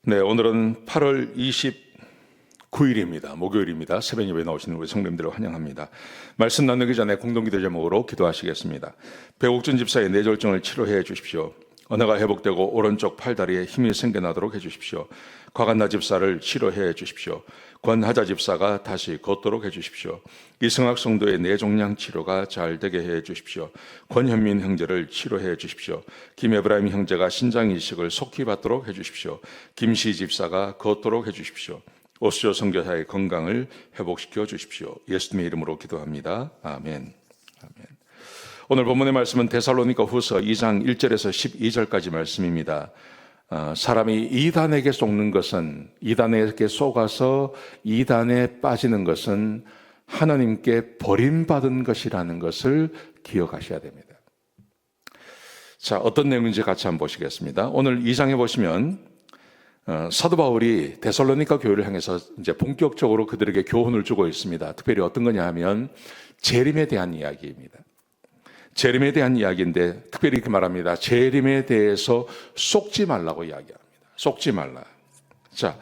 네, 오늘은 8월 29일입니다. 목요일입니다. 새벽 예배 나오시는 우리 성도님들을 환영합니다. 말씀 나누기 전에 공동기도 제목으로 기도하시겠습니다. 배옥준 집사의 뇌졸중을 치료해 주십시오. 언어가 회복되고 오른쪽 팔다리에 힘이 생겨나도록 해주십시오. 곽한나 집사를 치료해 주십시오. 권하자 집사가 다시 걷도록 해주십시오. 이승학 성도의 뇌종양 치료가 잘 되게 해 주십시오. 권현민 형제를 치료해 주십시오. 김에브라임 형제가 신장 이식을 속히 받도록 해주십시오. 김시 집사가 걷도록 해주십시오. 오수조 선교사의 건강을 회복시켜 주십시오. 예수님의 이름으로 기도합니다. 아멘. 아멘. 오늘 본문의 말씀은 데살로니가 후서 2장 1절에서 12절까지 말씀입니다. 사람이 이단에게 속는 것은, 이단에게 속아서 이단에 빠지는 것은 하나님께 버림받은 것이라는 것을 기억하셔야 됩니다. 자, 어떤 내용인지 같이 한번 보시겠습니다. 오늘 2장에 보시면 사도 바울이 데살로니가 교회를 향해서 이제 본격적으로 그들에게 교훈을 주고 있습니다. 특별히 어떤 거냐 하면 재림에 대한 이야기입니다. 재림에 대한 이야기인데 특별히 이렇게 말합니다. 재림에 대해서 속지 말라고 이야기합니다. 속지 말라. 자,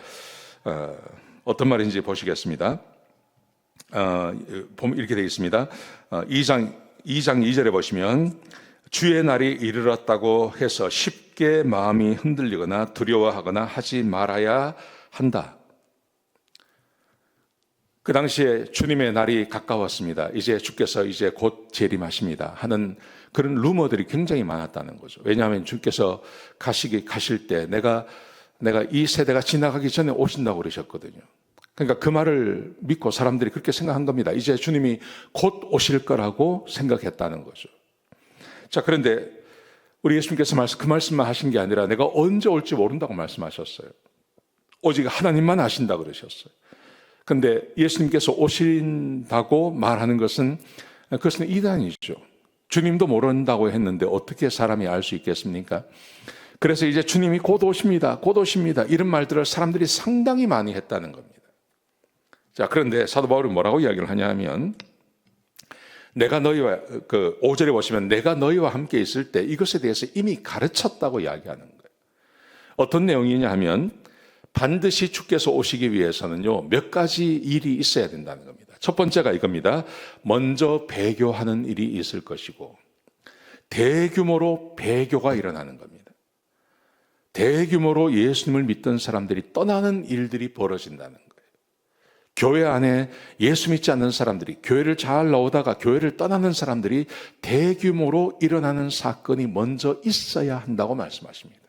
어떤 말인지 보시겠습니다. 보면 이렇게 되어 있습니다. 2장 2절에 보시면 주의 날이 이르렀다고 해서 쉽게 마음이 흔들리거나 두려워하거나 하지 말아야 한다. 그 당시에 주님의 날이 가까웠습니다. 이제 주께서 이제 곧 재림하십니다 하는 그런 루머들이 굉장히 많았다는 거죠. 왜냐하면 주께서 가실 때 내가 이 세대가 지나가기 전에 오신다고 그러셨거든요. 그러니까 그 말을 믿고 사람들이 그렇게 생각한 겁니다. 이제 주님이 곧 오실 거라고 생각했다는 거죠. 자, 그런데 우리 예수님께서 그 말씀만 하신 게 아니라 내가 언제 올지 모른다고 말씀하셨어요. 오직 하나님만 아신다 그러셨어요. 그런데 예수님께서 오신다고 말하는 것은 그것은 이단이죠. 주님도 모른다고 했는데 어떻게 사람이 알 수 있겠습니까? 그래서 이제 주님이 곧 오십니다. 곧 오십니다. 이런 말들을 사람들이 상당히 많이 했다는 겁니다. 자, 그런데 사도 바울이 뭐라고 이야기를 하냐 하면 내가 너희와 5절에 보시면 내가 너희와 함께 있을 때 이것에 대해서 이미 가르쳤다고 이야기하는 거예요. 어떤 내용이냐 하면 반드시 주께서 오시기 위해서는요, 몇 가지 일이 있어야 된다는 겁니다. 첫 번째가 이겁니다. 먼저 배교하는 일이 있을 것이고, 대규모로 배교가 일어나는 겁니다. 대규모로 예수님을 믿던 사람들이 떠나는 일들이 벌어진다는 거예요. 교회 안에 예수 믿지 않는 사람들이, 교회를 잘 나오다가 교회를 떠나는 사람들이 대규모로 일어나는 사건이 먼저 있어야 한다고 말씀하십니다.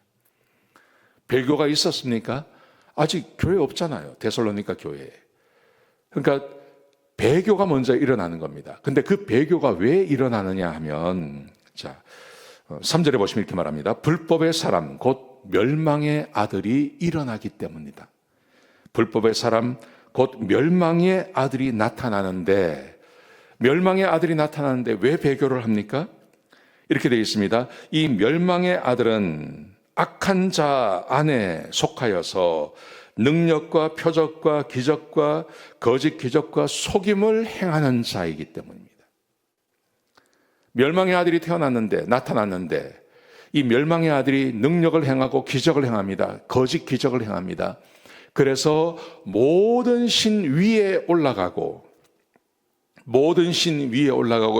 배교가 있었습니까? 아직 교회 없잖아요. 데살로니가 교회에. 그러니까 배교가 먼저 일어나는 겁니다. 근데 그 배교가 왜 일어나느냐 하면, 자, 3절에 보시면 이렇게 말합니다. 불법의 사람, 곧 멸망의 아들이 일어나기 때문이다. 불법의 사람, 곧 멸망의 아들이 나타나는데, 멸망의 아들이 나타나는데 왜 배교를 합니까? 이렇게 되어 있습니다. 이 멸망의 아들은 악한 자 안에 속하여서 능력과 표적과 기적과 거짓 기적과 속임을 행하는 자이기 때문입니다. 멸망의 아들이 나타났는데 이 멸망의 아들이 능력을 행하고 기적을 행합니다. 거짓 기적을 행합니다. 그래서 모든 신 위에 올라가고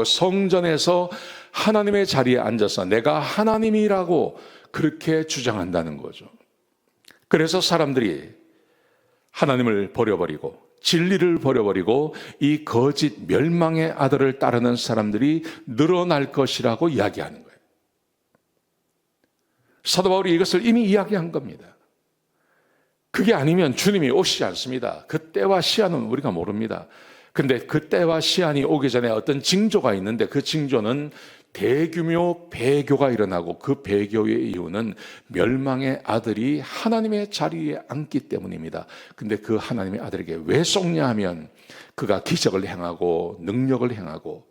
성전에서 하나님의 자리에 앉아서 내가 하나님이라고 그렇게 주장한다는 거죠. 그래서 사람들이 하나님을 버려버리고 진리를 버려버리고 이 거짓 멸망의 아들을 따르는 사람들이 늘어날 것이라고 이야기하는 거예요. 사도 바울이 이것을 이미 이야기한 겁니다. 그게 아니면 주님이 오시지 않습니다. 그 때와 시한은 우리가 모릅니다. 근데 그 때와 시한이 오기 전에 어떤 징조가 있는데 그 징조는 대규모 배교가 일어나고 그 배교의 이유는 멸망의 아들이 하나님의 자리에 앉기 때문입니다. 근데 그 하나님의 아들에게 왜 속냐 하면 그가 기적을 행하고 능력을 행하고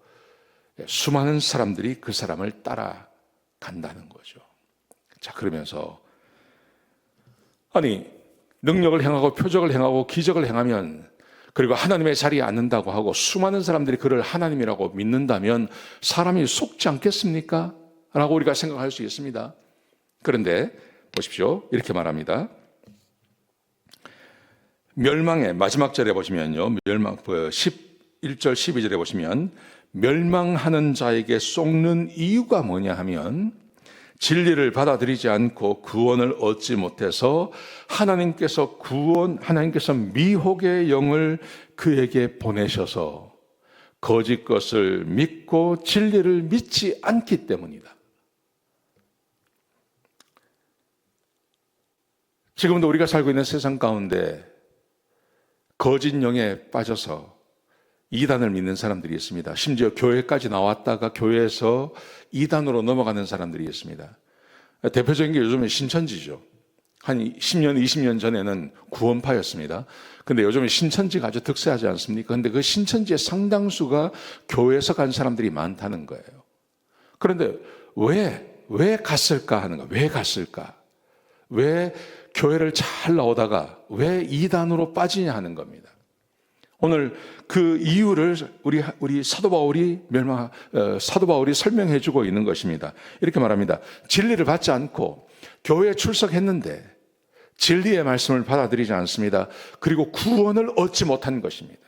수많은 사람들이 그 사람을 따라간다는 거죠. 자, 그러면서 능력을 행하고 표적을 행하고 기적을 행하면 그리고 하나님의 자리에 앉는다고 하고 수많은 사람들이 그를 하나님이라고 믿는다면 사람이 속지 않겠습니까? 라고 우리가 생각할 수 있습니다. 그런데 보십시오. 이렇게 말합니다. 멸망의 마지막 절에 보시면요, 11절 12절에 보시면 멸망하는 자에게 속는 이유가 뭐냐 하면 진리를 받아들이지 않고 구원을 얻지 못해서 하나님께서 미혹의 영을 그에게 보내셔서 거짓 것을 믿고 진리를 믿지 않기 때문이다. 지금도 우리가 살고 있는 세상 가운데 거짓 영에 빠져서 이단을 믿는 사람들이 있습니다. 심지어 교회까지 나왔다가 교회에서 이단으로 넘어가는 사람들이 있습니다. 대표적인 게 요즘은 신천지죠. 한 10년, 20년 전에는 구원파였습니다. 근데 요즘은 신천지가 아주 득세하지 않습니까? 근데 그 신천지의 상당수가 교회에서 간 사람들이 많다는 거예요. 그런데 왜 갔을까 하는 거예요. 왜 갔을까? 왜 교회를 잘 나오다가 왜 이단으로 빠지냐 하는 겁니다. 오늘 그 이유를 우리 사도 바울이 설명해 주고 있는 것입니다. 이렇게 말합니다. 진리를 받지 않고 교회에 출석했는데 진리의 말씀을 받아들이지 않습니다. 그리고 구원을 얻지 못한 것입니다.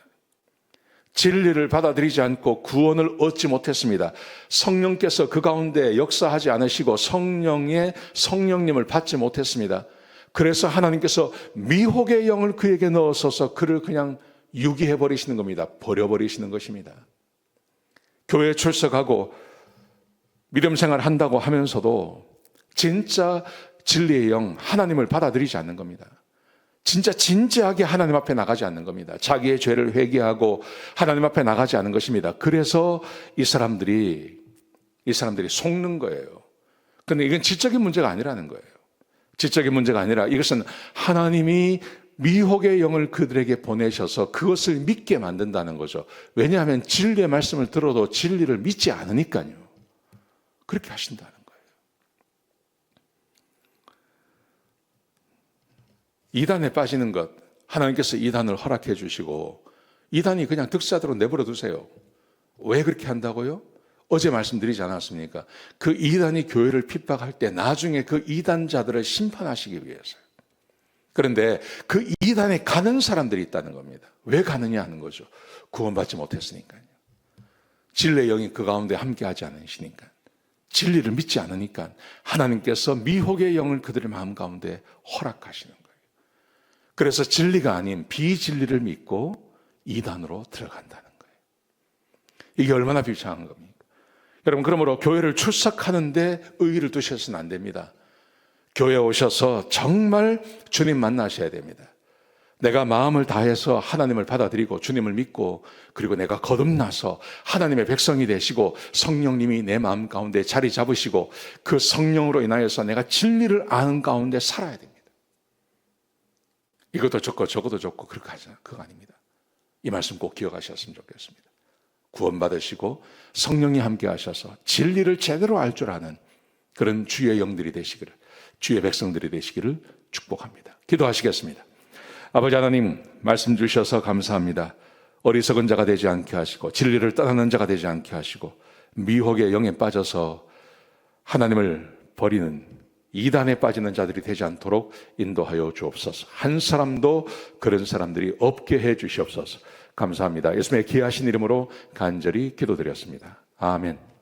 진리를 받아들이지 않고 구원을 얻지 못했습니다. 성령께서 그 가운데 역사하지 않으시고 성령님을 받지 못했습니다. 그래서 하나님께서 미혹의 영을 그에게 넣어서서 그를 그냥 유기해 버리시는 겁니다. 버려버리시는 것입니다. 교회에 출석하고 믿음 생활 한다고 하면서도 진짜 진리의 영, 하나님을 받아들이지 않는 겁니다. 진짜 진지하게 하나님 앞에 나가지 않는 겁니다. 자기의 죄를 회개하고 하나님 앞에 나가지 않는 것입니다. 그래서 이 사람들이 속는 거예요. 그런데 이건 지적인 문제가 아니라는 거예요. 지적인 문제가 아니라 이것은 하나님이 미혹의 영을 그들에게 보내셔서 그것을 믿게 만든다는 거죠. 왜냐하면 진리의 말씀을 들어도 진리를 믿지 않으니까요. 그렇게 하신다는 거예요. 이단에 빠지는 것, 하나님께서 이단을 허락해 주시고 이단이 그냥 득세하도록 내버려 두세요. 왜 그렇게 한다고요? 어제 말씀드리지 않았습니까? 그 이단이 교회를 핍박할 때 나중에 그 이단자들을 심판하시기 위해서요. 그런데 그 이단에 가는 사람들이 있다는 겁니다. 왜 가느냐 하는 거죠. 구원받지 못했으니까요. 진리의 영이 그 가운데 함께하지 않으시니까, 진리를 믿지 않으니까 하나님께서 미혹의 영을 그들의 마음 가운데 허락하시는 거예요. 그래서 진리가 아닌 비진리를 믿고 이단으로 들어간다는 거예요. 이게 얼마나 비참한 겁니까? 여러분, 그러므로 교회를 출석하는데 의의를 두셔서는 안 됩니다. 교회에 오셔서 정말 주님 만나셔야 됩니다. 내가 마음을 다해서 하나님을 받아들이고 주님을 믿고 그리고 내가 거듭나서 하나님의 백성이 되시고 성령님이 내 마음 가운데 자리 잡으시고 그 성령으로 인하여서 내가 진리를 아는 가운데 살아야 됩니다. 이것도 좋고 저것도 좋고 그렇게 하잖아요. 그거 아닙니다. 이 말씀 꼭 기억하셨으면 좋겠습니다. 구원받으시고 성령이 함께 하셔서 진리를 제대로 알 줄 아는 그런 주의 영들이 되시기를, 주의 백성들이 되시기를 축복합니다. 기도하시겠습니다. 아버지 하나님, 말씀 주셔서 감사합니다. 어리석은 자가 되지 않게 하시고 진리를 떠나는 자가 되지 않게 하시고 미혹의 영에 빠져서 하나님을 버리는 이단에 빠지는 자들이 되지 않도록 인도하여 주옵소서. 한 사람도 그런 사람들이 없게 해 주시옵소서. 감사합니다. 예수님의 귀하신 이름으로 간절히 기도드렸습니다. 아멘.